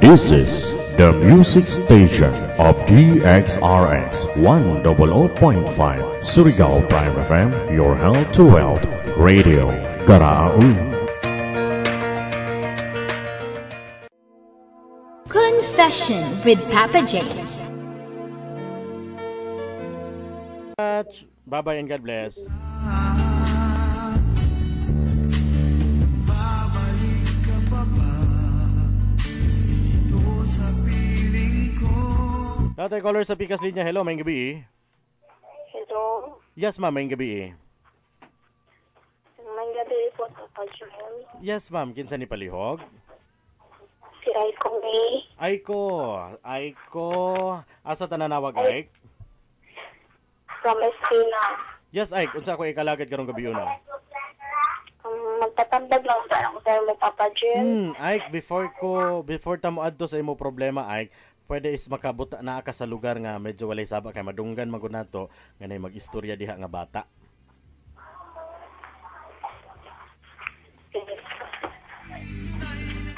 This is the music station of DXRX 100.5 Surigao Prime FM, your health to wealth radio. Karaun. Confession with Papa James. Bye-bye and God bless. Tatay caller sa Pikas Linya. Hello, may gabi. Hello. Yes, ma'am, may gabi. May gabi po, Papa James. Yes, ma'am, kinsa ni palihog? Si Aiko May. Aiko. Asa tananawag, Aik? From Espina. Yes, Aik. Unsa ako ikalagad karong gabi una? Magtatambag lang sa ako sa mo, Papa James. Aik, before tamo adto sa imo problema, Aik, pwede is makabuta na ka sa lugar nga medyo walay saba kay madunggan magud nato nganay mag-istorya diha nga bata.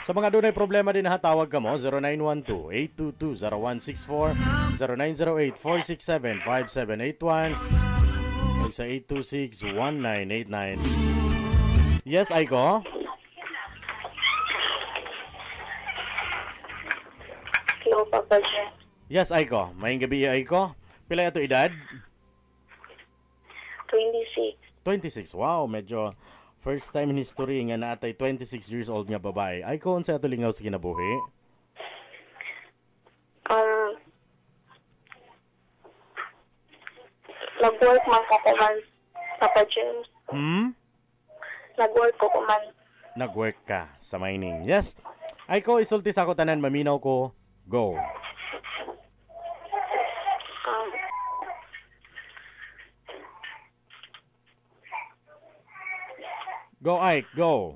Sa mga dunay problema din tawag ka mo 0912-822-0164, 0908-467-5781 o sa 826-1989. Yes, Aiko? Hello, Papa James. Yes, Aiko. Maying gabi, Aiko. Pila ito edad? 26. 26. Wow, medyo first time in history nga naatay 26 years old nga babae. Aiko, unsa ato lingaw sa kinabuhi? Nag-work man ko man, Papa James. Nag-work ko man. Nag-work ka sa mining. Yes. Aiko, isulti sa ako tanan, maminaw ko. Go. Go, Ike, go.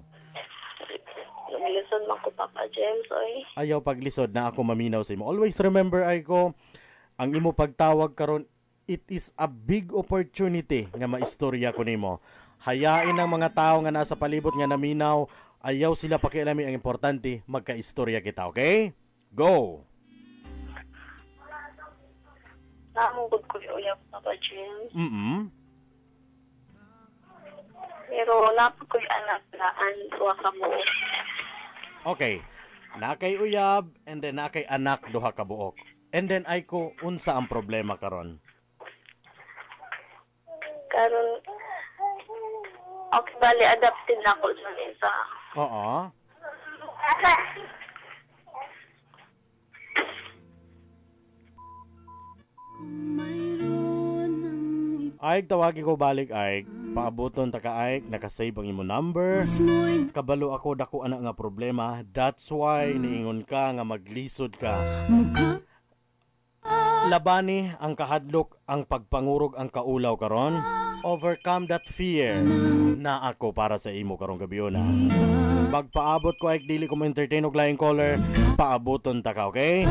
Naglisod man ko, Papa James, oy. Ayaw paglisod na ako maminaw sa imo. Always remember, Aiko, ang imo pagtawag karon, it is a big opportunity nga maistorya ko nimo. Hayain ang mga tao nga nasa palibot nga naminaw, ayaw sila pakialami, ang importante, magka-istorya kita, okay? Go. Namugod ko yung uyab, Papa James. Pero napag ko yung anak na duha ka buok. Okay. Nakay uyab, and then nakay anak duha ka buok. And then, Aiko, unsa ang problema karon? Karon, okay, bali, adapted na ako sa isa. Oo. Ay, tawagin ko balik, ay. Paabuton ta ka, ay. Nakasave ang imo number. Kabalo ako dako ana nga problema. That's why niingon ka nga maglisod ka. Labani ang kahadlok, ang pagpangurog, ang kaulaw karon. Overcome that fear na ako para sa imo karong gabi na. Magpaabot ko, ay dili ko mo entertain og laing caller. Paabuton ta ka, okay?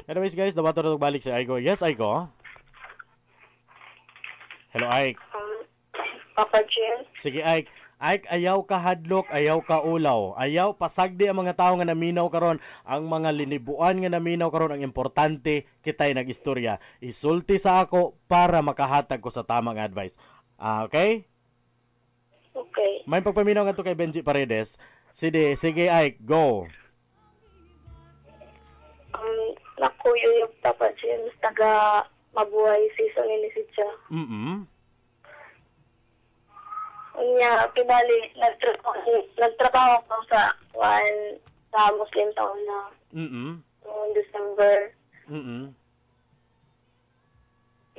Anyways guys, dapat ito balik si Aiko. Yes, Aiko? Hello, Aik. Papa James. Sige, Aik. Aik, ayaw ka hadlok, ayaw ka ulaw. Ayaw pasagdi ang mga tao nga naminaw karon, ang mga linibuan nga naminaw karon, ang importante kitay nag-istorya. Isulti sa ako para makahatag ko sa tamang advice. Okay? Okay. May pagpaminaw nga to kay Benji Paredes. Sige, Ike, go. Nakuyo yung Papa James, taga Mabuhay season ni siya. Unya, kibali, nagtrabaho ko sa Muslim town na noong December.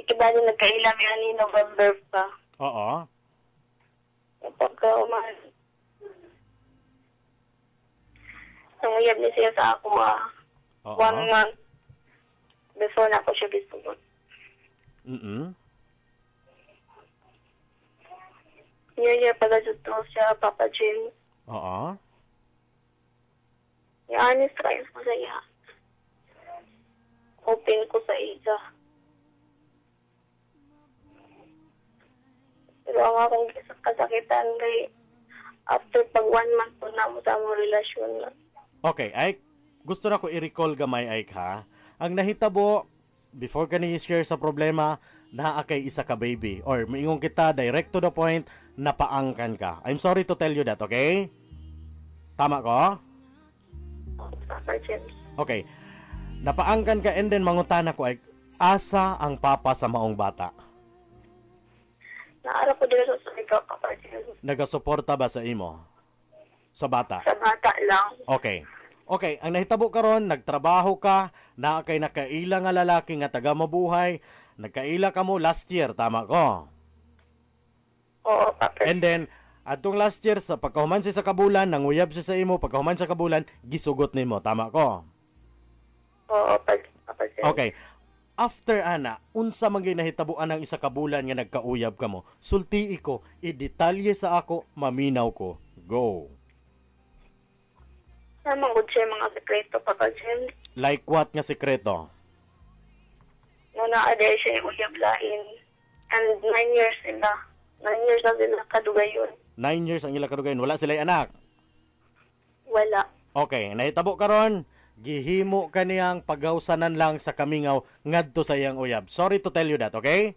Kibali, nagkailang yan ni November pa. Oo. Pagka nanguyab niya siya sa ako 1 month before na ako siya bisugot. New Year pala dito siya, Papa James. Oo. Honest tries ko sa iya. Open ko sa iya. Pero ang akong kasakitan kay after pag 1 month po na mo sa among relasyon na. Okay, Ike, gusto na ko i-recall gamay, Ike, ha? Ang nahitabo, before ka ni-share sa problema, naa kay isa ka baby. Or maingong kita, direct to the point, napaangkan ka. I'm sorry to tell you that, okay? Tama ko? Papa James. Okay. Napaangkan ka and then mangutana ko, Ike, asa ang papa sa maong bata? Naara ko dito sa ikaw, Papa James. Nagasuporta ba sa imo? Sa bata? Sa bata lang. Okay. Okay, ang nahitabo karon, nagtrabaho ka, na kay nakaila nga lalaki nga taga Mabuhay, nagkaila ka mo last year, tama ko? Oo, Papa. And then, atong last year, sa pagkahuman siya sa kabulan, nanguyab siya sa imo, pagkahuman sa kabulan, gisugot nimo, tama ko? Oo, Papa James. Okay. After ana, unsa man gyud nahitabuan ang isa ka bulan nga nagkauyab ka mo, sultii ko, i-detalye sa ako, maminaw ko. Go. Namang good siya mga sekreto, Papa James. Like what nga sekreto? Naaday siya yung uyab lain. And 9 years sila. 9 years na sila kadugayon. 9 years ang ila kadugayon, wala sila anak. Wala. Okay, nahitabo karon, gihimo kaniyang pagawsanan lang sa kamingaw ngadto sa iyang uyab. Sorry to tell you that, okay?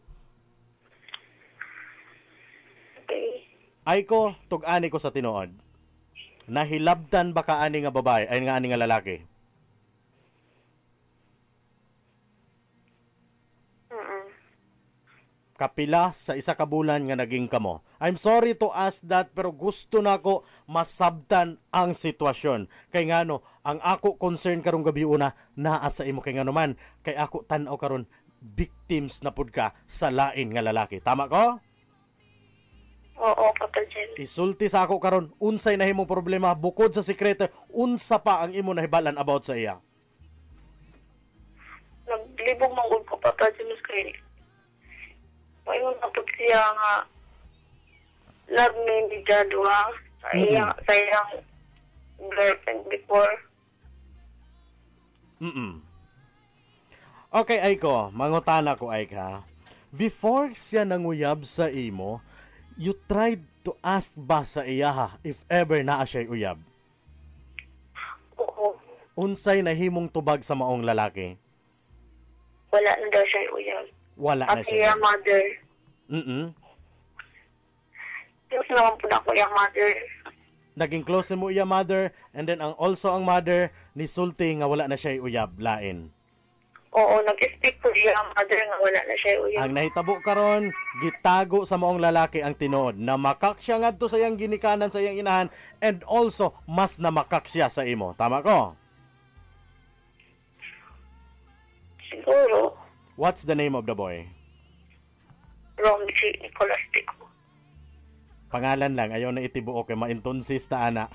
Okay. Ay ko, tug-ani ko sa tinuod. Nahilabdan ba ka ani nga babae, ay nga ani nga lalaki? Kapila sa isa ka bulan nga naging kamo. I'm sorry to ask that, pero gusto na ko masabtan ang sitwasyon. Kay ngano, ang ako concern karong gabi una, naa sa imo kay ngano man. Kay ako tan-aw karon victims na pud ka sa lain nga lalaki. Tama ko? Oo, Papa James. Isulti sa ako karon, unsay nahimong problema bukod sa sikreto, unsa pa ang imo nahibalan about sa iya? Naglibog manggod ko, Papa James, kay Paingon na po siya nga love me ni Jadwa sa iyang girlfriend before. Okay, Aiko, mangutana ko, Aik, ha? Before siya nanguyab sa imo, you tried to ask ba sa iya, ha, if ever naa siya uyab? Oo. Unsay nahimong tubag sa maong lalaki? Wala na daw siya uyab. Wala na At siya. iyang mother. Close naman po na ako yung mother. Naging close mo iya mother, and then also ang mother ni sulti nga wala na siya uyab, lain. Oo, nag-speak po yung mother nga wala na siya uyab. Ang nahitabo karon, gitago sa maong lalaki ang tinuod na makak siya ngadto sa iyang ginikanan sa iyang inahan, and also mas namakak siya sa imo. Tama ko? Siguro. What's the name of the boy? Romji Nicolas Pico. Pangalan lang, ayaw na itibuo kay maintonsis ta ana.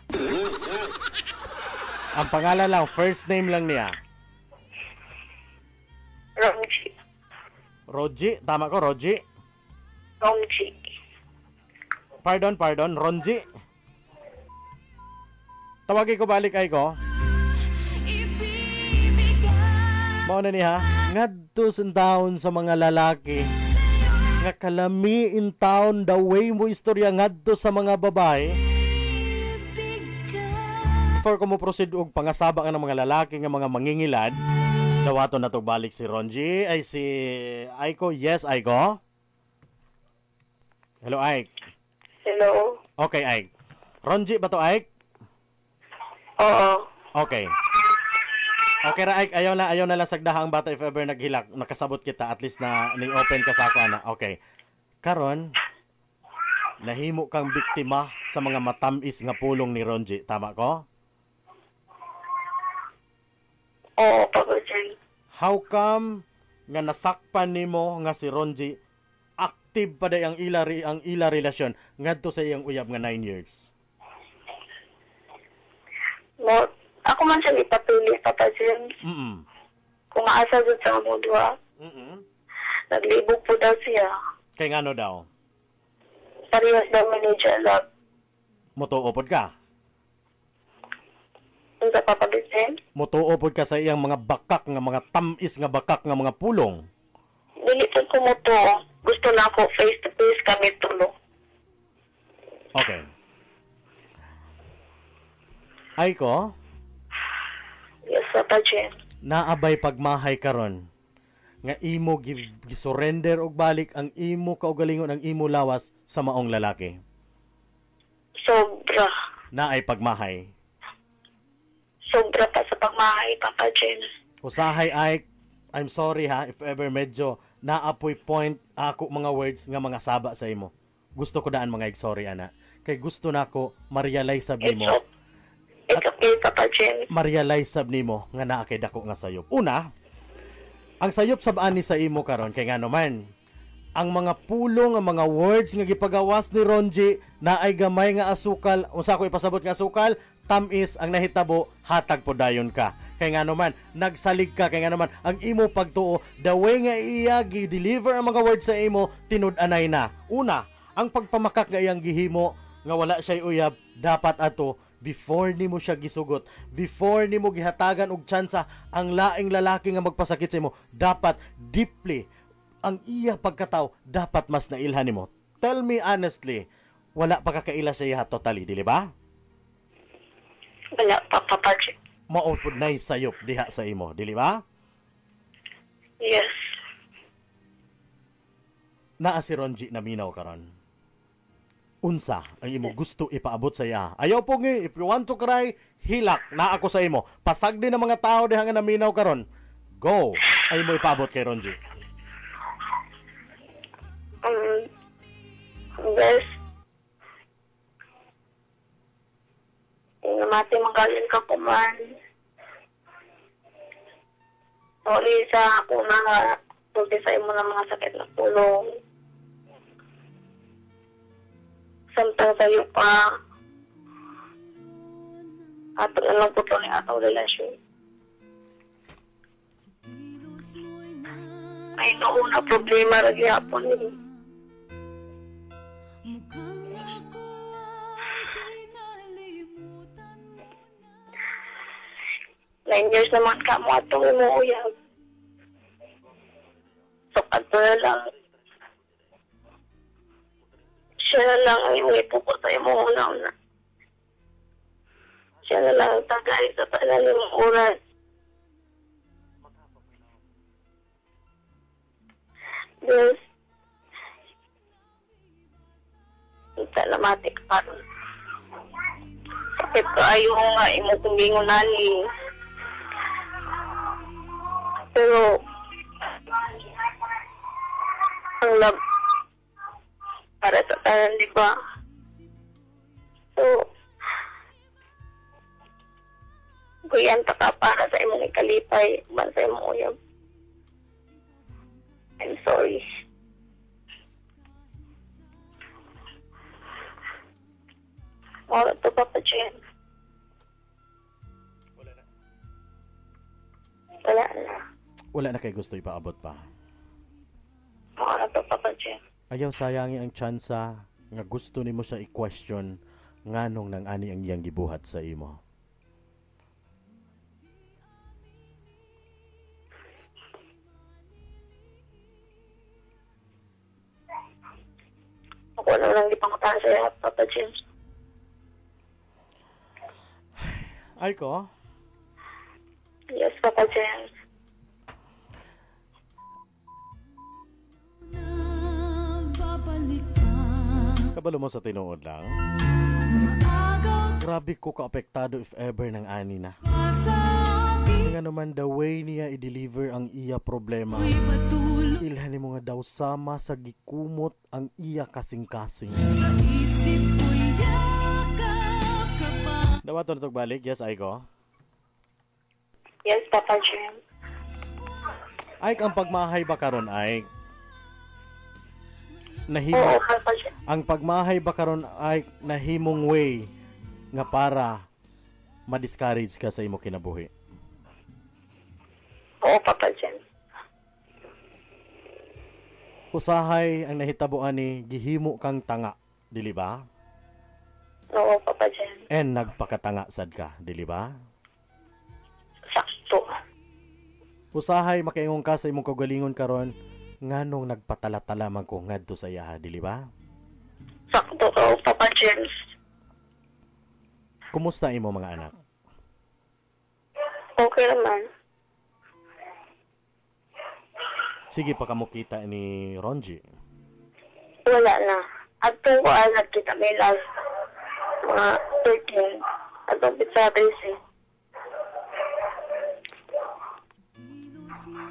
Ang pangalan lang, first name lang niya. Romji. Roji, tama ko, Roji? Romji. Pardon, Ronji? Tawagi ko balik ay ko. Mao na niya, ngadto sa taon sa mga lalaki nga kalami in town the way mo istorya ngadto sa mga babae. Before ko mo proceed og pangasaba nga ng mga lalaki nga mga mangingilad, dawaton na to balik si Ronji ay si Aiko. Yes, Aiko. Hello, Ike. Hello? Okay, Ike. Ronji ba to, Ike? Oo. Okay. Okay ra, Ike. Ayaw na lang sagdaha ang bata if ever naghilak. Nakasabot kita. At least na ni-open ka sa ako, ana. Okay. Karon, nahimo kang biktima sa mga matamis nga pulong ni Ronji. Tama ko? Oo, Papa Jen. How come nga nasakpan nimo nga si Ronji active pa day ang ila relasyon ngadto sa iyang uyab nga 9 years? Mo, ako man siya ipapili, Papa Jen. Kung maasa dyan sa mo duha. Naglibog po daw siya. Kay ngano daw? Parehas daw manager love. Motuo pod ka? Kung sa Papa Jen. Motuo pod ka sa iyang mga bakak nga mga tamis nga bakak nga mga pulong? Dili po ko mo to. Gusto na ako face to face kami tulong. Okay. Ay ko? Yes, Papa Jen. Naabay pagmahay karon nga imo gisurrender og balik ang imo kaugalingon ang imo lawas sa maong lalaki. Sobra. Naay pagmahay. Sobra pa sa pagmahay, Papa Jen. Usahay Ike, I'm sorry ha if ever medyo naapoy point ako mga words nga mga saba sa imo. Gusto ko daan mga sorry ana. Kay gusto nako ma-realize sab nimo. It's okay, Papa Jen. Ma-realize sab nimo nga naa kay dako nga sayop. Una, ang sayop sab ani sa imo karon kay ngano man ang mga pulong, ang mga words nga gipagawas ni Ronji na ay gamay nga asukal, unsa ko ipasabot nga asukal, tamis ang nahitabo, hatag po dayon ka. Kay nga naman, nagsalig ka, kay nga naman, ang imo pagtuo, the way nga iya gi-deliver ang mga words sa imo, tinud-anay na. Una, ang pagpamakak nga iyang gihimo, nga wala siya'y uyab, dapat ato, before nimo siya gisugot, before nimo gihatagan og tsansa ang laing lalaki nga magpasakit sa imo, dapat deeply ang iya pagkatao dapat mas nailhan nimo. Tell me honestly, wala pa kakaila sa iya totally, dili ba? Wala pa, Papa Jen. Mao pud nay sayop diha sa imo, dili ba? Yes. Naa si Ronji na minaw karon. Unsa ang imo gusto ipaabot sa iya? Ayaw po if you want to cry, hilak na ako sa imo. Pasag din ang mga tao diha nga naminaw karon. Go. Ay mo ipaabot kay Ronji. Yes. Namati magaling ka kuman. Sorry sa ako na tulti sa imo ng mga sakit na pulong. Samtang sa'yo pa. Ato na lang po ito ng atong relasyon. Ay, nauna problema rin yapon eh. 9 years naman ka mo atong imuuyag. So, ato na lang. Siya na lang ang imuipo ko sa imo una-una. Siya na lang ang tagay sa panalim ng oras. Yes. Salamatik pa rin. Sakit ka ayaw nga imo kumbingon nani. Pero ang love para sa tanan, di ba? So, guyanta ka para sa imong ikalipay, man sa imong uyab. I'm sorry. Wala to, Papa Jen. Wala na. Wala na kay gusto ipaabot pa. Wala to, Papa Jen. Ayaw sayangi ang tsansa nga gusto nimo siya i-question nganong nang ani ang iyang gibuhat sa imo. Ako lang di pangutaan sa'yo, Papa Jen. Ay ko? Yes, Papa Jen. Kabalo mo sa tinuod lang. Grabe ko ka-apektado if ever ng ani na. Nga naman the way niya i-deliver ang iya problema. Ilhan mo nga daw sama sa gikumot ang iya kasing-kasing. Dawaton itong balik. Yes, Aiko? Yes, Papa Jim. Ay, ang pagmahay ba karon ay Oo, Papa Jim. ang pagmahay ba karon ay nahimong way nga para ma-discourage ka sa imo kinabuhi. Oo, Papa Jim. Usahay ang nahitabuan ni gihimo kang tanga, dili ba? Oo, Papa Jim. And nagpakatanga sad ka, dili ba? Sakto. Usahay makaingon ka sa imong kagalingon karon nganong nagpatala-tala man ko ngadto sa iya, dili ba? Sakto ka, Papa James. Kumusta imo mga anak? Okay naman. Sige pa kamo kita ni Ronji. Wala na. At kung ko alam kita may last mga 13 at umpit sa 13.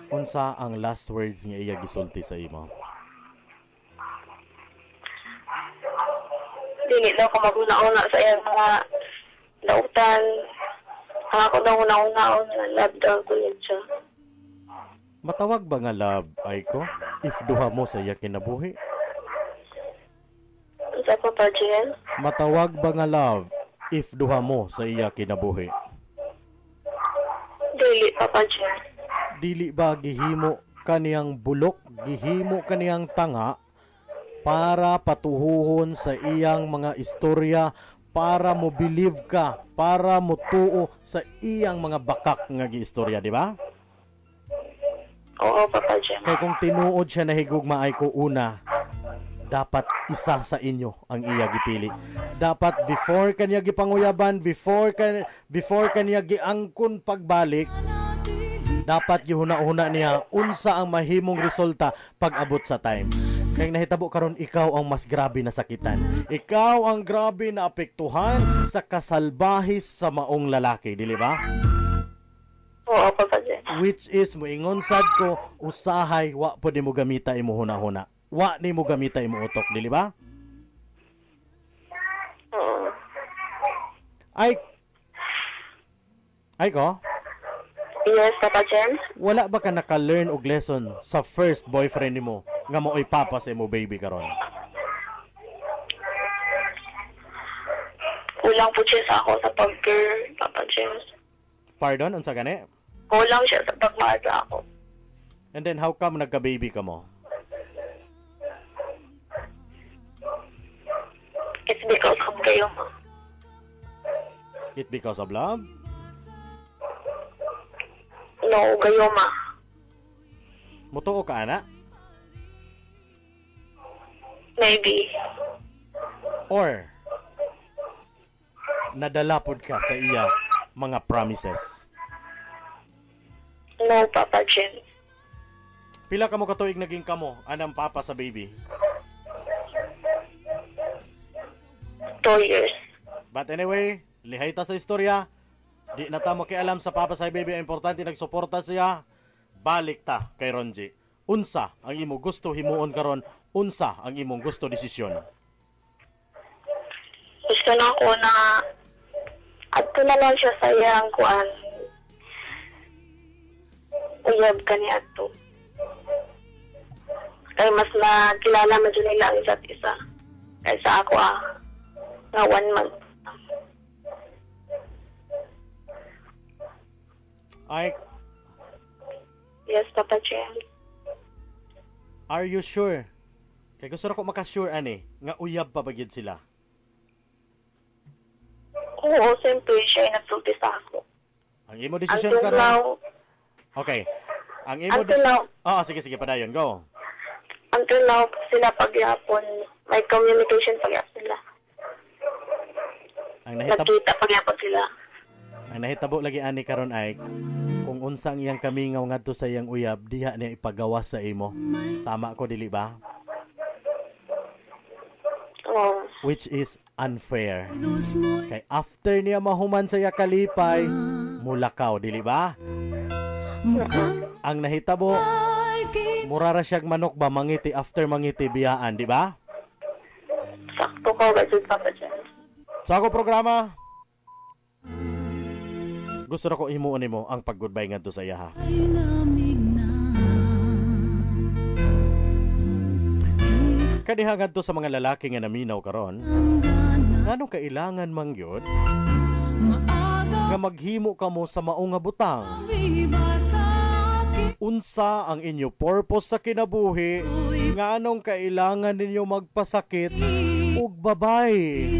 Unsa ang last words nga iya gisulti sa imo? Dili daw ko maguna-una sa iyang mga lautan. Ako daw una-una na love daw ko yun siya. Matawag ba nga love, Aiko? If duha mo sa iya kinabuhi? Sa Papa Jen? Matawag ba nga love if duha mo sa iya kinabuhi? Dili, Papa Jen. Dili ba gihimo kaniyang bulok, gihimo kaniyang tanga para patuhuhon sa iyang mga istorya, para mo believe ka, para mo tuo sa iyang mga bakak nga giistorya, di ba? Oo, Papa Jen. Kay kung tinuod siya nahigugma ay ko una, dapat isa sa inyo ang iya gipili. Dapat before kaniya gipanguyaban, before kaniya giangkon pagbalik, dapat gihuna-huna niya unsa ang mahimong resulta pag abot sa time. Kaya nahitabo karon ikaw ang mas grabe na sakitan. Ikaw ang grabe na apektuhan sa kasalbahis sa maong lalaki, dili ba? Oo, Papa Jen. Which is moingon sad ko usahay wa pud mo gamita imo huna-huna. Wa ni mo gamita imo utok, dili ba? Oo. Ay ko? Yes, Papa Jen. Wala ba ka naka-learn og lesson sa first boyfriend nimo nga mao'y papa sa imo baby karon? Kulang po siya sa ako sa pag-girl, Papa James. Pardon, unsa gani? Kulang siya sa pagmahal sa ako. And then how come nagka-baby ka mo? It's because of kayo, ma. It because of love? No, kayo, ma. Mutuo ka ana? Maybe. Or nadala pod ka sa iya mga promises? No, Papa James. Pila ka mo katuig naging kamo anang papa sa baby? 2 years. But anyway, lihay ta sa istorya. Di na ta makialam sa papa sa baby. Importante nagsuporta siya. Balik ta kay Ronji. Unsa ang imo gusto himuon karon? Unsa ang imong gusto desisyon? Gusto na ko na ato na lang siya sa iyang kuan. Uyab ka ni ato. Kaya mas nakilala mo dyan nila ang isa't isa. Kaysa ako nga 1 month. Ay, Yes, Papa James. are you sure? Kaya gusto na ko makasure ani nga uyab pa bagid sila. Oo, siyempre siya ay nagsulti sa ako. Ang imo desisyon Until karon. now, Okay. Ang imo until now, sige padayon, go. until now, sila pagyapon, may communication pagyapon sila. Ang nahitabo Nagkita pagyapon sila. ang nahitabo lagi ani karon ay kung unsa ang iyang kamingaw ngadto sa iyang uyab diha niya ipagawas sa imo. Tama ko dili ba? Oo. which is unfair. Kay after niya mahuman sa iya kalipay, mulakaw, dili ba? Ang nahitabo, murara siyag manok ba mangiti after mangiti biyaan, di ba? Sakto ka ba dyan, Papa James? Sa ako programa, gusto na ko himuon mo ang pag-goodbye ngadto sa iya ha. Kadiha ngadto sa mga lalaki nga naminaw karon, ngano kailangan man gyud nga maghimo kamo sa maong nga butang. Unsa ang inyo purpose sa kinabuhi, nganong kailangan ninyo magpasakit ug babay.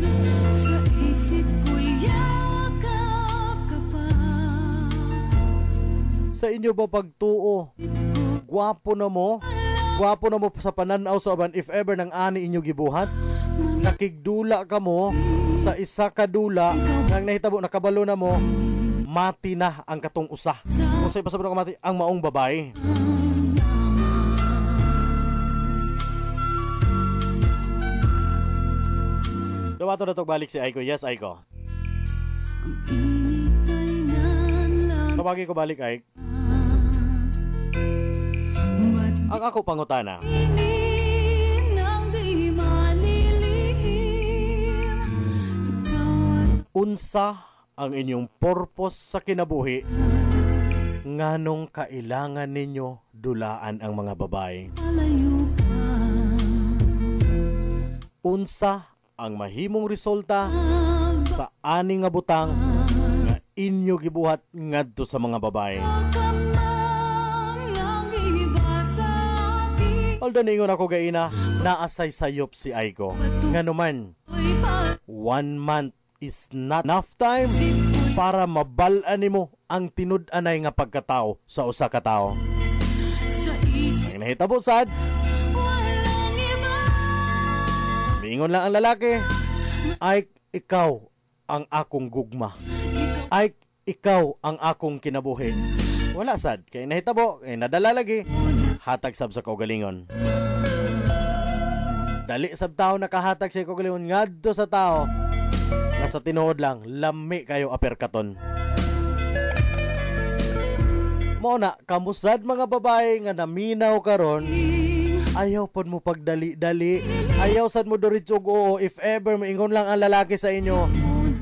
Sa inyo ba pagtuo, gwapo na mo sa pananaw sa uban, if ever nang ani inyo gibuhat, nakigdula ka mo sa isa ka dula, nang nahitabo nakabalo na mo, mati na ang katong usa. Kung sa ipasabot ka mati, ang maong babae. Dawato na to balik si Aiko. Yes, Aiko. Tawagi ko balik, Aik. Ang ako pangutana, unsa ang inyong purpose sa kinabuhi, nganong kailangan ninyo dulaan ang mga babae? Unsa ang mahimong resulta sa ani nga butang nga inyo gibuhat ngadto sa mga babae? Although ningon ako gaina, naasay sayop si Aiko. Nga naman, 1 month is not enough time para mabalaan nimo ang tinud-anay nga pagkatao sa usa ka tawo. Ang nahitabo sad, miingon lang ang lalaki, ay ikaw ang akong gugma. Ay ikaw ang akong kinabuhi. Wala sad, kay nahitabo, kay nadala lagi. Hatag sab sa kaugalingon. Dali sab tao nakahatag sa kaugalingon ngadto sa tao. Nasa tinuod lang, lami kayo aperkaton. Mao na, kamusad mga babae nga naminaw karon, ayaw pod mo pagdali-dali. Ayaw sad mo diretso oo. If ever maingon lang ang lalaki sa inyo,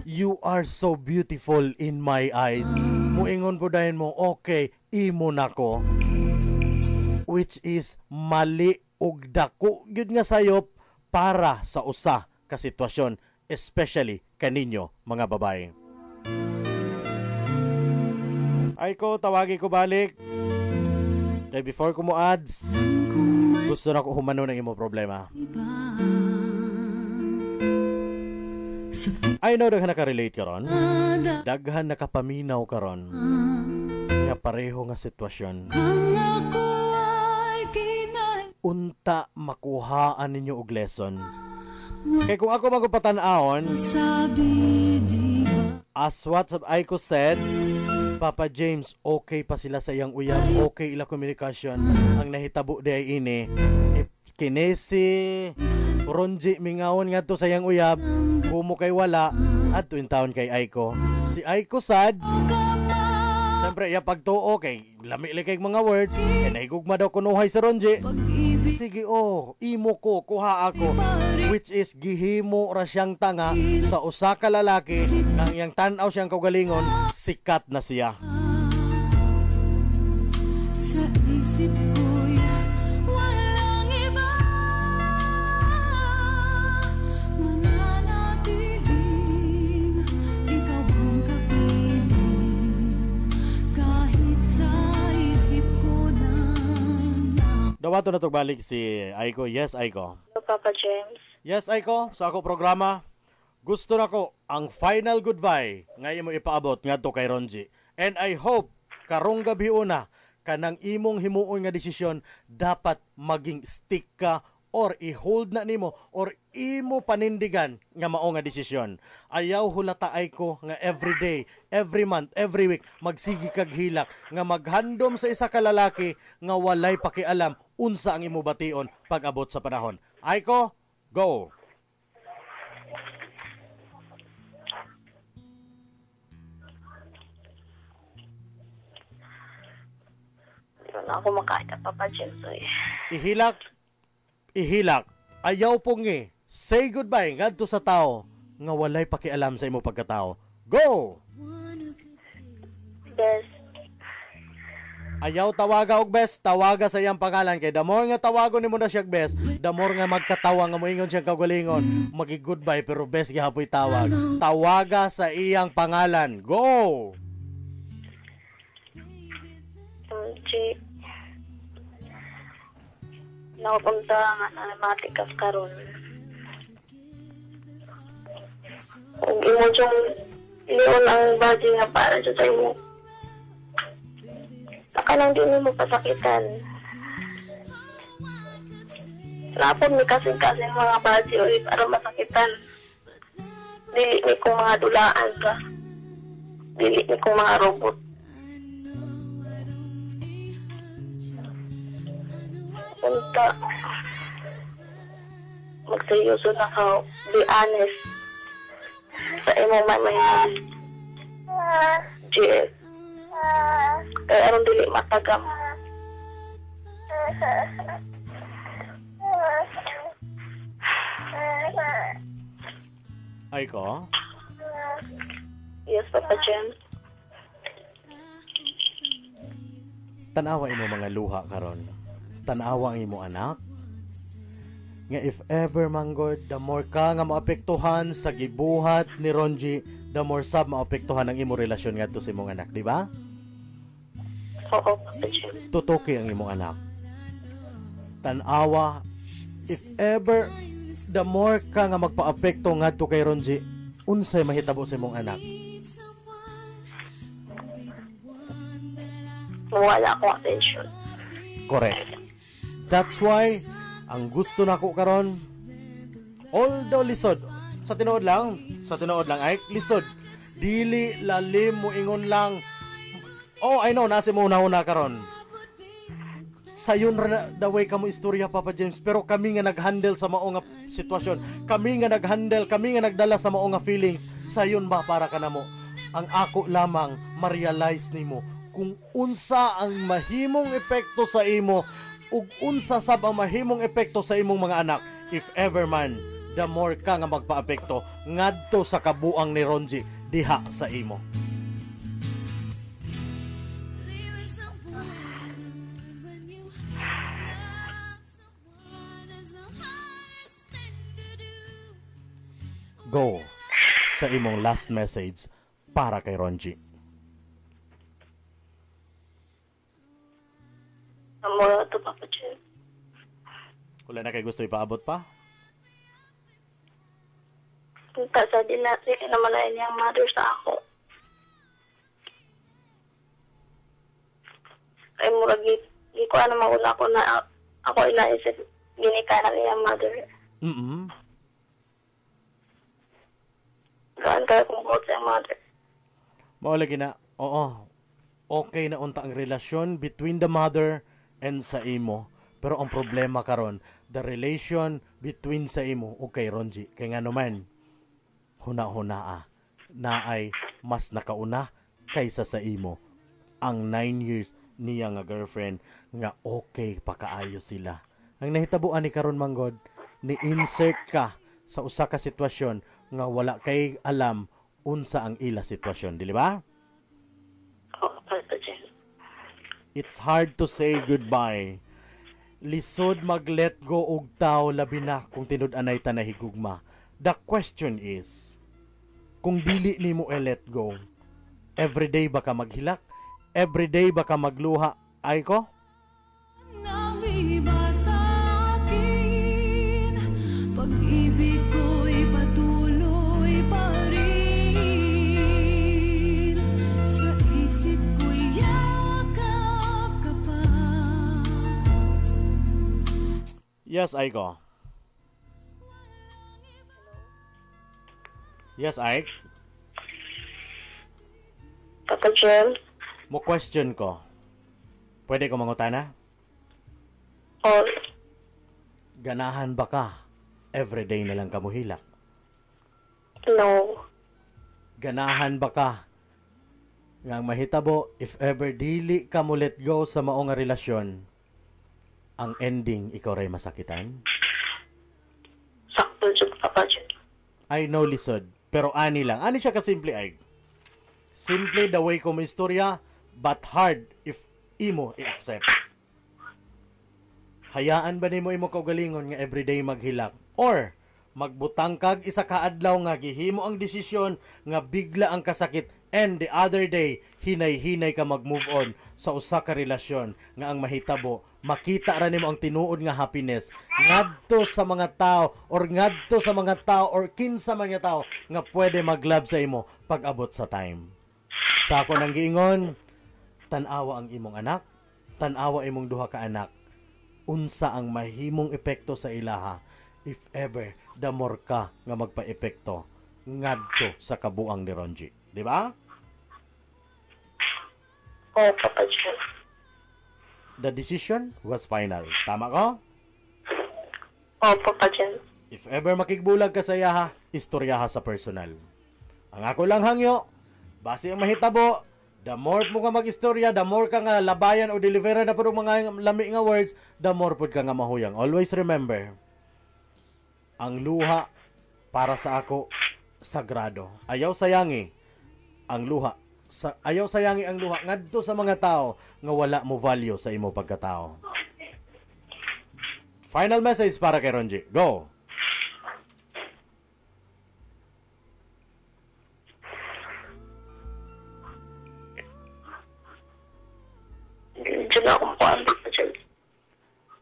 you are so beautiful in my eyes. Muingon po dahin mo, okay, imo nako. Which is mali ug dako gyud nga sayop para sa usa ka sitwasyon, especially kaninyo mga babae. Ay ko, tawagi ko balik. Kay before ko mo ads, gusto na ko humano ng imo problema. I know daghan naka-relate karon. Daghan nakapaminaw karon. Nga pareho nga sitwasyon. Unta makuhaan ninyo og lesson. Kaya kung ako magpatanaon, as what Aiko said, Papa James, okay pa sila sa iyang uyab, okay ila komunikasyon. Ang nahitabo di ay ini, kinesi Ronji mingawon nga to sa iyang uyab, kumo kay wala, at tuwing taon kay Aiko. Si Aiko sad, siyempre, iya pagtuo kay lamili kay mga words, kay nahigugma daw kunuhay sa Ronji. Sige, imo ko, kuha ako. Which is, gihimo ra siyang tanga sa usa ka lalaki, nang iyang tanaw siyang kaugalingon, sikat na siya. Sa isip ko'y walang iba, mananatiling ikaw ang kapiling, kahit sa isip ko na. Dawato na to balik si Aiko. Yes, Aiko. Papa James. Yes, Aiko. Sa ako programa, gusto na ko ang final goodbye ngayon mo ipaabot ngadto kay Ronji. And I hope karong gabi una kanang imong himuon nga desisyon dapat maging stick ka or i-hold na nimo or imo panindigan nga mao nga desisyon. Ayaw hulata Aiko nga every day, every month, every week magsigi kag hilak nga maghandom sa isa ka lalaki nga walay pakialam unsa ang imo bation pag abot sa panahon. Aiko, go. Doon ako makaya, Papa James. Ihilak. Ayaw pong say goodbye ngadto sa tao nga walay pakialam sa imo pagkatao. Go! Bes. Ayaw tawaga og best, tawaga sa iyang pangalan kay the more nga tawagon nimo na siya best, the more nga magkatawa nga moingon siya kagalingon, magi-goodbye pero best gihapoy tawag. Tawaga sa iyang pangalan. Go! Ronji. Napunta nga na matikas karon. Kung imo yung liyon ang body nga para sa tayo mo. Saka lang din mo pasakitan. Napon mi kasing-kasing mga body o para masakitan. Dili ni kong mga dulaan ka. Dili ni kong mga robot. Punta. Magseryoso na ka. Be honest. Sa imo may GF. Kaya aron dili matagam. Ay ko? Yes, Papa James. Tanawa imo mga luha karon. Tanawa ang imo anak. Nga if ever manggod, the more ka nga maapektuhan sa gibuhat ni Ronji, the more sab maapektuhan ang imo relasyon ngadto sa imong anak, di ba? Oo, Papa James. Tutuki ang imong anak. Tanawa, if ever the more ka nga magpaapekto ngadto kay Ronji, unsay mahitabo sa imong anak? Mawala akong attention. Correct. That's why ang gusto nako karon, although lisod sa tinuod lang ay lisod dili lalim mo ingon lang, oh I know nasi mo una karon sayon ra the way kamo istorya Papa James, pero kami nga naghandle sa mao nga sitwasyon, kami nga nagdala sa mao nga feelings, sayon ba para kanamo. Ang ako lamang ma-realize nimo kung unsa ang mahimong epekto sa imo ug unsa sab ang mahimong epekto sa imong mga anak if ever man the more ka nga magpaapekto ngadto sa kabuang ni Ronji diha sa imo. Go sa imong last message para kay Ronji. Mula to, Papa James. Wala na kay gusto ipaabot pa? Punta sa dinati naman na niyang mother sa ako. Kaya mura di ko ano mauna ko na ako inaisip ginika na niyang mother. Gaan kaya kung bukod sa mother. Maulagi na, oo. Okay na unta ang relasyon between the mother and sa imo. Pero ang problema karon, the relation between sa imo o kay Ronji. Kaya nga naman, huna-hunaa na ay mas nakauna kaysa sa imo. Ang 9 years niya nga girlfriend nga okay pa kaayo sila. Ang nahitabuan ni karon manggod, ni insert ka sa usa ka sitwasyon nga wala kay alam unsa ang ila sitwasyon, di ba? It's hard to say goodbye. Lisod mag-let go og tao labi na kung tinud-anay ta nahigugma. The question is, kung dili nimo i-let go, everyday ba ka maghilak? Everyday ba ka magluha? Ay ko? Nang iba sa akin, pag-ibig ko'y patuloy pa rin. Sa isip ko'y yakap ka pa. Yes, Aiko. Yes, Ike. Papa James. Mo question ko. Pwede ko mangutana? All. Ganahan ba ka? Everyday na lang ka mo hilak. No. Ganahan ba ka? Nga ang mahitabo, if ever dili ka mo let go sa mao nga relasyon, ang ending ikaw ray masakitan. Sakto jud Papa Jun. I know lisod, pero ani lang. Ani siya kasimple ay. Simple the way ko mo istorya, but hard if imo i-accept. Hayaan ba nimo imo kaugalingon nga everyday maghilak? Or magbutang kag isa ka adlaw nga gihimo ang desisyon nga bigla ang kasakit and the other day hinay-hinay ka mag-move on sa usa ka relasyon nga ang mahitabo makita ra nimo ang tinuod nga happiness ngadto sa mga tao or kinsa man nga tao nga pwede mag-love sa imo pag-abot sa time. Sa ako nang giingon, tan-awa ang imong anak, tan-awa imong duha ka anak. Unsa ang mahimong epekto sa ilaha if ever the more ka nga magpa-epekto ngadto sa kabuang ni Ronji. Di ba? Oo, Papa Jun. The decision was final. Tama ko? Oo, Papa Jun. If ever makigbulag ka sa iyaha, istoryaha sa personal. Ang ako lang hangyo, base ang mahitabo, the more mo ka mag-istorya, the more ka nga labayan o deliveran na po mga lami nga words, the more po ka nga mahuyang. Always remember, ang luha para sa ako, sagrado. Ayaw sayangi ang luha. Ayaw sayangi ang luha ngadto sa mga tao nga wala mo value sa imo pagkatao. Final message para kay Ronji. Go! Diyan ako po ang Papa Jun.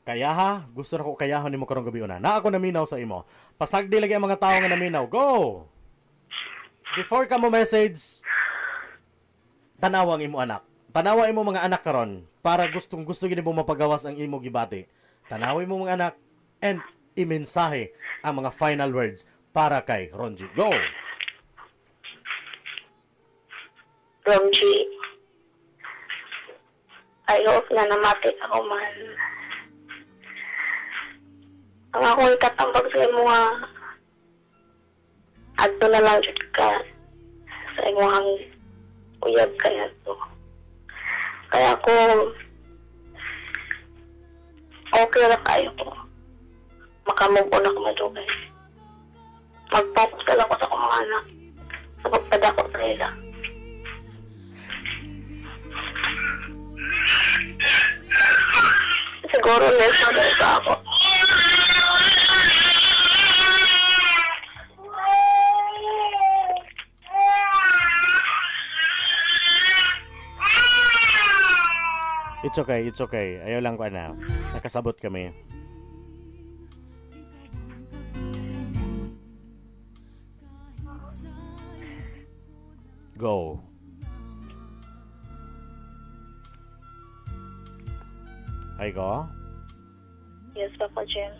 Kaya ha, gusto na ko kayahon nimo karong gabi una. Na ako naminaw sa imo. Pasagdi lagi ang mga tao nga naminaw. Go! Before ka mo message, tanawa ang imo anak. Tanawa imo mga anak karon para gusto gini mo mapagawas ang imo gibati. Tanawa imo mga anak and imensahe ang mga final words para kay Ronji. Go! Ronji, I hope na namati ako man. Ang akong ikatambag sa imo nga adto na lang jud ka sa imong uyab kaya to. Kaya ako okay na kayo ko. Makamove on ako madugay. Mag-focus ka lang ko sa akong mga anak sa pagpadako sa ila. Siguro lesson na ito ako. It's okay. Ayaw lang ko na. Nakasabot kami. Go. Ay go? Yes, Papa Jun.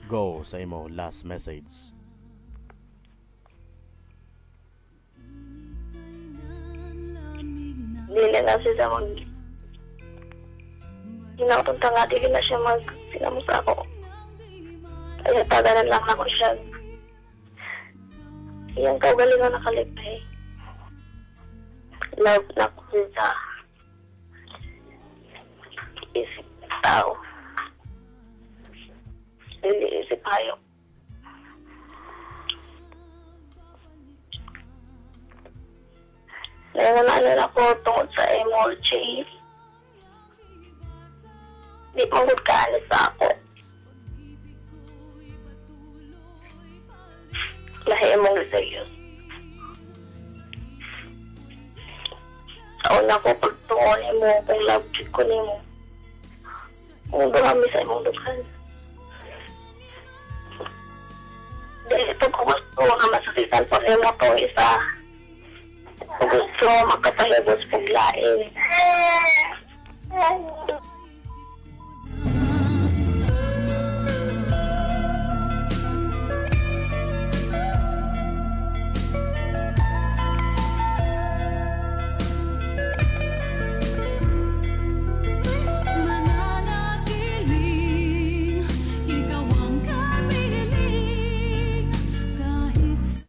Go sa imo last message. Dili na siya mag... Hinapunta nga, dili na siya sinamos ako. Kaya tagalan lang ako siya. Iyang kaugalingon nakalipay. Love na ko siya. Isip tao. Dili isip hayop. Nangangalan ako tungkol sa MLG. Di mangod kaalis sa ako. Lahi mong serious. Sa una ko pagtungon mo kung love trip ko ni mo. Kung kami sa imong dukhan. Dahil ito ko gusto nga masakitan pa rin mo itong isa. Kung gusto magkatahibos paglain.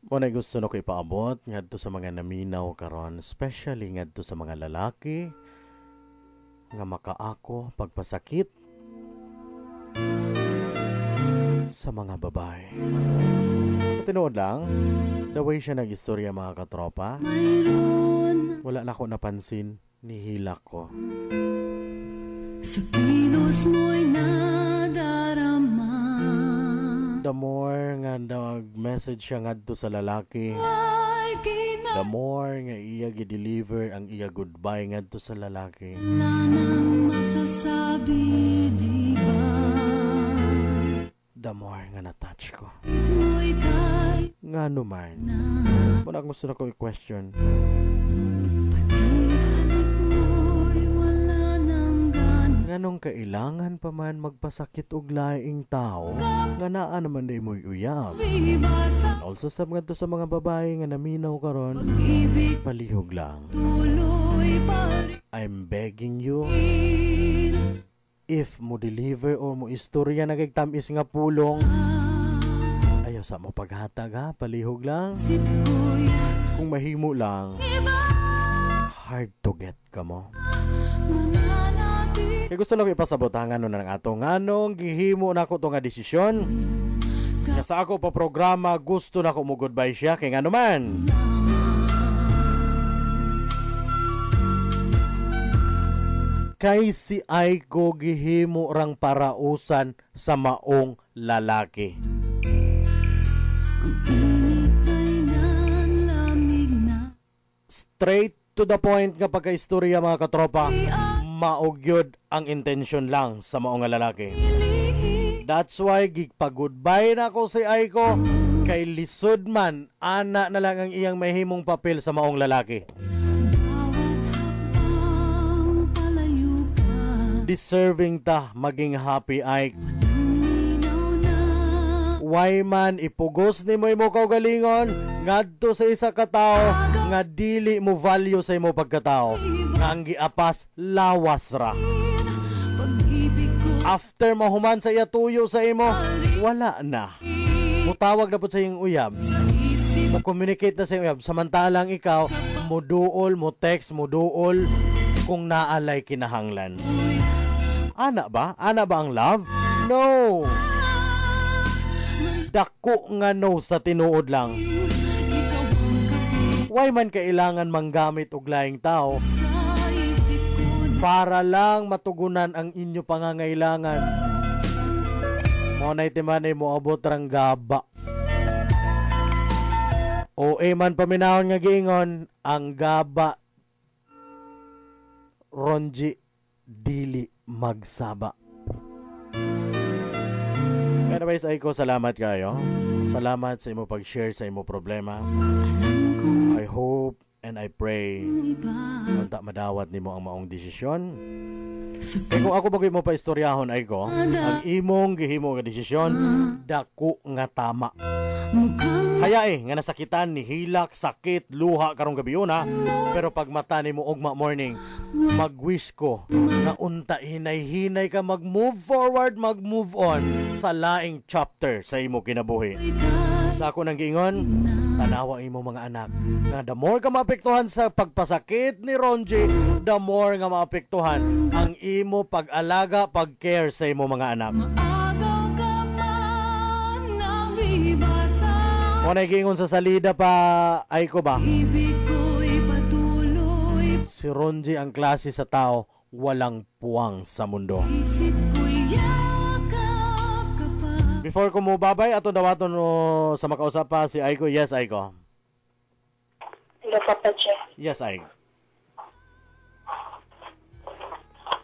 Muna gusto na ko ipaabot ngadto sa mga naminaw karon, especially ngadto sa mga lalaki nga makaako pagpasakit sa mga babae. Sa tinuod lang, the way siya nag-istorya mga katropa, wala na ako napansin, nihilak ko. Sa kilos mo'y nadarama. The more nga nag-message siya ngadto sa lalaki, the more nga iya gi-deliver ang iya goodbye ngadto sa lalaki. Wala nang masasabi, di ba? The more nga na-touch ko. Mo'y kay Nga naman. Muna gusto na ko i-question. pati halik mo'y wala nang gana. Nganong kailangan pa man magpasakit og laing tao nga naa naman day mo'y uyab. Di ba sa Also sab ngadto sa mga babae nga naminaw karon, pag-ibig palihog lang. tuloy pa I'm begging you, rin. if mo deliver or mo istorya nagigtamis nga pulong, ayaw sa mo paghatag ha, palihog lang. Sip ko'y Kung mahimo lang, iba. hard to get ka mo. Mananatili Kaya gusto lang ipasabot nga nun ng ato nganong gihimo na ko to nga desisyon. Nga sa ako pa programa, gusto na ko mo goodbye siya, kaya nga naman. Kay si Aiko gihimo rang parausan sa maong lalaki. init ay nanlamig na. Straight to the point nga pagka-istorya mga katropa, maugyod ang intention lang sa maong nga lalaki. That's why gigpa-goodbye na ko si Aiko, kay lisod man, ana na lang ang iyang mahimong papel sa maong lalaki. Bawat hakbang palayo ka. Deserving ta maging happy Ike. Linaw na Why man ipugos ni mo imo kaugalingon ngadto sa isa ka tawo nga dili mo value sa imo pagkatao, nga ang giapas lawas ra. pag-ibig ko After mahuman sa iya tuyo sa imo, wala na. Mutawag na po sa iyong uyab, sa isip mo communicate na sa iyong uyab, samantalang ikaw mo duol, mo text, mo duol kung naalay kinahanglan. Ana ba? Ana ba ang love? No. Dako nga no sa tinuod lang. ikaw ang kape Why man kailangan manggamit og laing tao sa isip ko na para lang matugunan ang inyo pangangailangan? Mo na itimanay mo abot rang gaba. O man paminahon nga giingon, ang gaba Ronji dili magsaba. Anyways, Aiko, salamat kayo. Salamat sa imo pag-share sa imo problema. alam kong I hope and I pray iba unta madawat nimo ang maong desisyon. sa Kaya kung ako bagay mo pa istoryahon, Aiko, ang imong gihimo nga desisyon, dako nga tama. mukhang Hayae nga nasakitan ni hilak, sakit, luha karong gabi na, pero pag mata nimo ugma morning, mag-wish ko na unta hinay-hinay ka mag-move forward, mag-move on sa laing chapter sa imo kinabuhi. Sa ako nang giingon, tanawa imo mga anak, nga the more ka maapektuhan sa pagpasakit ni Ronji, the more nga maapektuhan ang imo pag-alaga, pag-care sa imo mga anak. agaw ka man ng iba sa Kung nagiingon sa salida pa, Aiko ba? ibig ko'y patuloy. Si Ronji ang klase sa tao, walang puwang sa mundo. Isip ko'y yakap ka pa. Before ko mo babay, ato dawaton no sa makausap pa si Aiko. Yes, Aiko. Hello, Papa Che. Yes, Aiko.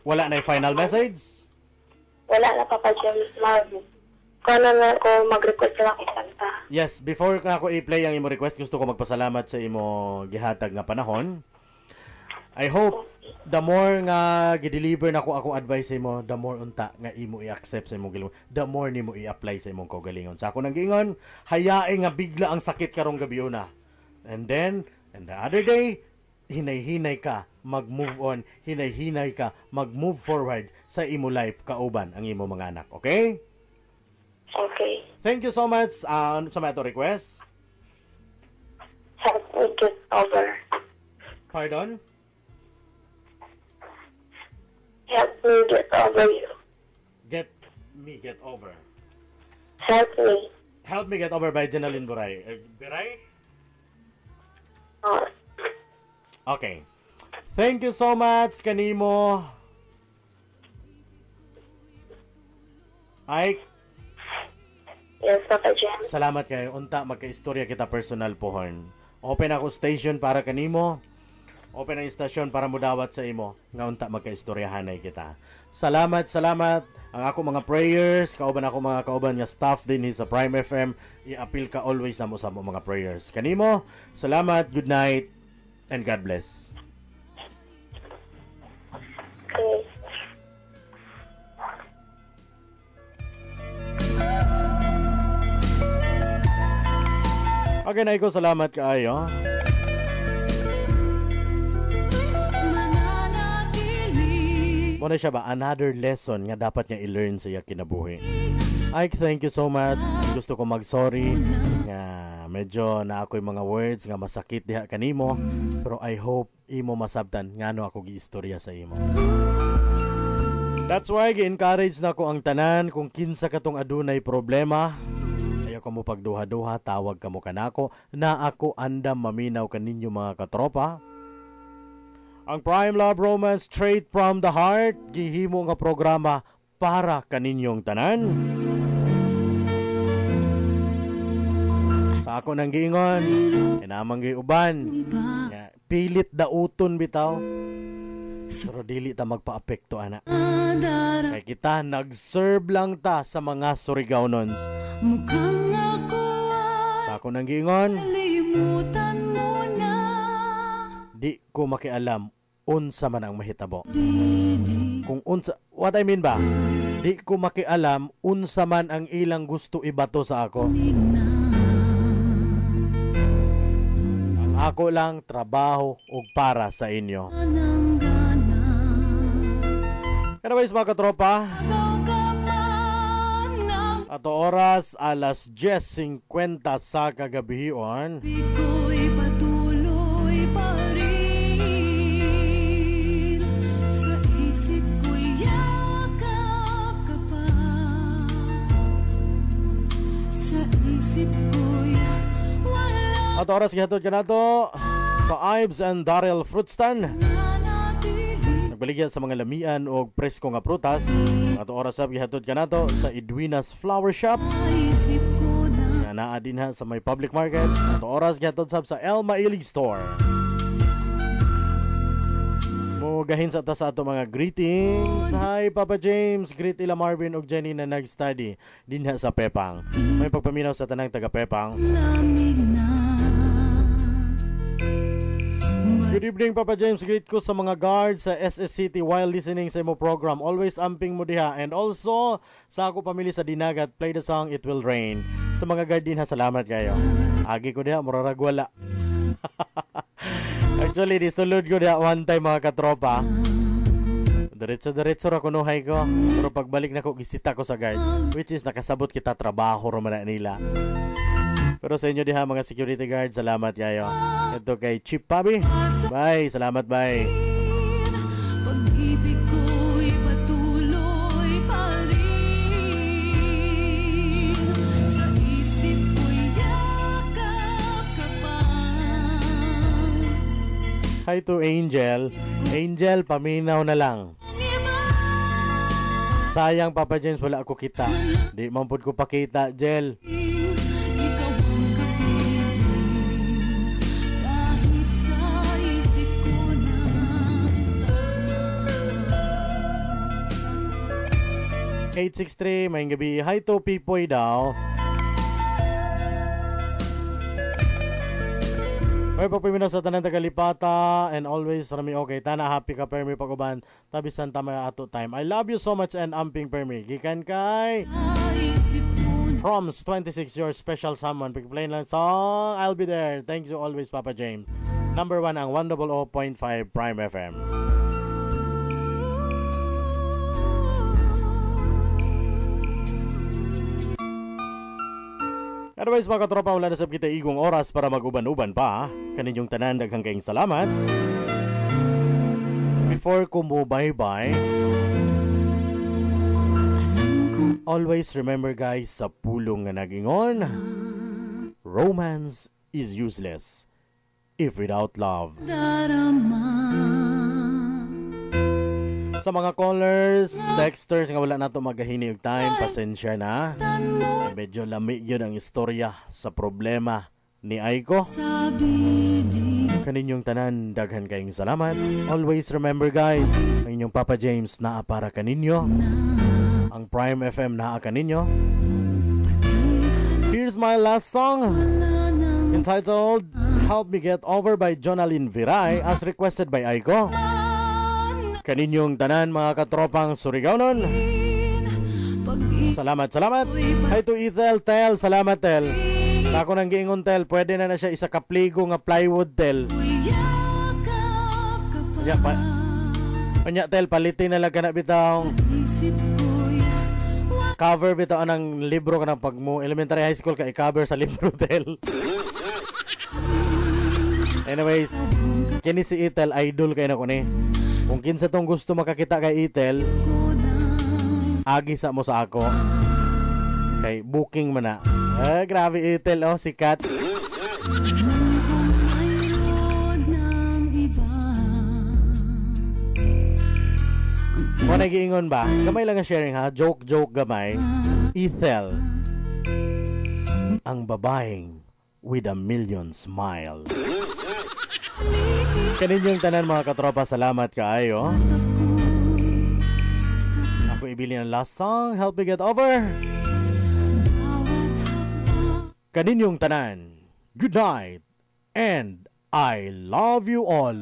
Wala na yung final message? Wala na, Papa Che. Kung na ako mag-request lang isanta. Yes, before na ako i-play ang imo request, gusto ko magpasalamat sa imo gihatag nga panahon. I hope the more nga gi-deliver na ko akong advice sa imo, the more unta nga imo i-accept sa imong gilingon, the more nimo i-apply sa imong kaugalingon. Sa ako nang giingon, hayae nga bigla ang sakit karong gabi na. And then, and the other day, hinay-hinay ka, mag-move on, hinay-hinay ka, mag-move forward sa imo life kauban ang imo mga anak. Okay? Okay. Thank you so much. Ano sa mga request? me get over. Pardon? Help me get over you. Get over. Help me. Help Me Get Over by Jenaline Buray. Buray? Uh, Okay. Thank you so much kanimo. Ay, yes, Papa James. salamat kayo. Unta magka-istorya kita personal pohon. Open ako station para kanimo. Open ang istasyon para mudawat sa imo. Nga unta magka-istoryahanay kita. Salamat. Ang ako mga prayers, kauban ako mga kauban nga staff din sa Prime FM. I-appeal ka always na mo sa mga prayers. Kanimo, salamat, good night, and God bless. Okay. Okay na ikaw, salamat kaayo. Muna siya ba, another lesson nga dapat niya i-learn sa iya kinabuhi. Ike, thank you so much. Gusto ko mag-sorry nga medyo na ako'y mga words nga masakit diha kanimo, pero I hope imo masabtan ngano ako giistorya sa imo. That's why gi-encourage na ko ang tanan kung kinsa katong adunay problema. Ayaw ka mo pagduha-duha, tawag ka mo kanako na ako andam maminaw kaninyo mga katropa. Ang Prime Love Romance straight from the heart, gihimo nga programa para kaninyong tanan. Sa ako nang giingon, kinamang giuban, pilit dauton bitaw, pero dili ta magpa-apekto ana. Kay kita nag-serve lang ta sa mga Surigao-nons. Sa ako nang giingon, di ko makialam unsa man ang mahitabo. Kung unsa, what I mean ba? Di ko makialam unsa man ang ilang gusto ibato sa ako. Ang ako lang trabaho ug para sa inyo. Anyways mga katropa, ato oras alas 10:50 sa kagabihion. At oras gihatod ka nato sa Ives and Daryl Fruit Stand. Nagbaligyan sa mga lamian o presko nga prutas. At oras sab gihatod ka nato sa Edwina's Flower Shop. Na naa din ha sa may public market. At oras gihatod sab sa Elma Ilig Store. Mugahin sa ta sa ato mga greetings. Hi Papa James, greet ila Marvin ug Jenny na nag-study dinha sa Pepang. May pagpaminaw sa tanang taga Pepang. Good evening Papa James, greet ko sa mga guards sa SS City while listening sa imo program. Always amping mo diha, and also sa ako pamilya sa Dinagat, play the song It Will Rain. Sa mga guard din ha, salamat kayo. Agi ko diha, murarag wala. Actually, disulod ko diha one time mga katropa. Diretso ra kunuhay ko. Pero pagbalik na ko, gisita ko sa guard, which is nakasabot kita trabaho ro man nila. Pero sa inyo diha mga security guard, salamat kayo. Ito kay Chip Pabi. Bye, salamat, bye. Pag-ibig ko'y patuloy pa rin. Sa isip ko'y yakap ka pa. Hi to Angel. Angel, paminaw na lang. Sayang Papa James, wala ako kita. Di mampud ko pakita, Jel. Ikaw ang kapiling, kahit sa isip ko na tama. 863, may gabi. Hi to Pipoy daw. May pagpiminaw sa tanan tagalipata and always rami okay. Tana happy ka permi paguban. Tabisan tama ato time. I love you so much and amping permi. Gikan kay Isip ko na Proms 26, your special someone. Pag-play lang song, I'll be there. Thank you always, Papa James. Number 1 ang 100.5 Prime FM. Anyways mga katropa, wala na sab kita igong oras para mag-uban-uban pa. Kaninyong tanan, daghang kayong salamat. Before ko mo bye-bye, always remember guys, sa pulong nga nagingon, romance is useless if without love. Sa mga callers, texters nga wala nato magahini og time, pasensya na. Medyo lami yun ang istorya sa problema ni Aiko. Kaninyong tanan, daghan kayong salamat. Always remember guys, ang inyong Papa James naa para kaninyo. Ang Prime FM naa kaninyo. Here's my last song, entitled Help Me Get Over by Jonalyn Viray, as requested by Aiko. Kaninyong tanan mga katropang Surigao-non. Salamat. Hi to Ethel, Tel. Salamat, Tel. Ako nang giingon, Tel. Pwede na siya isa kapligo nga plywood, Tel. Panya, Tel. Palitin na lang ka na bitaw. Cover bitaw anang libro ka ng pag mo elementary high school ka i-cover sa libro, Tel. Anyways, kini si Ethel, idol kayo na ko ni. Kung kinsa tong gusto makakita kay Ethel, agi sa mo sa ako. Kay booking man na. Grabe Ethel, oh, sikat. Kung nag-iingon ba? Gamay lang ang sharing ha. Joke gamay. Ethel, ang babaeng with a million smile. Kaninyong tanan mga katropa, salamat kaayo. Ako ibili ng last song, Help Me Get Over. Kaninyong tanan, good night, and I love you all.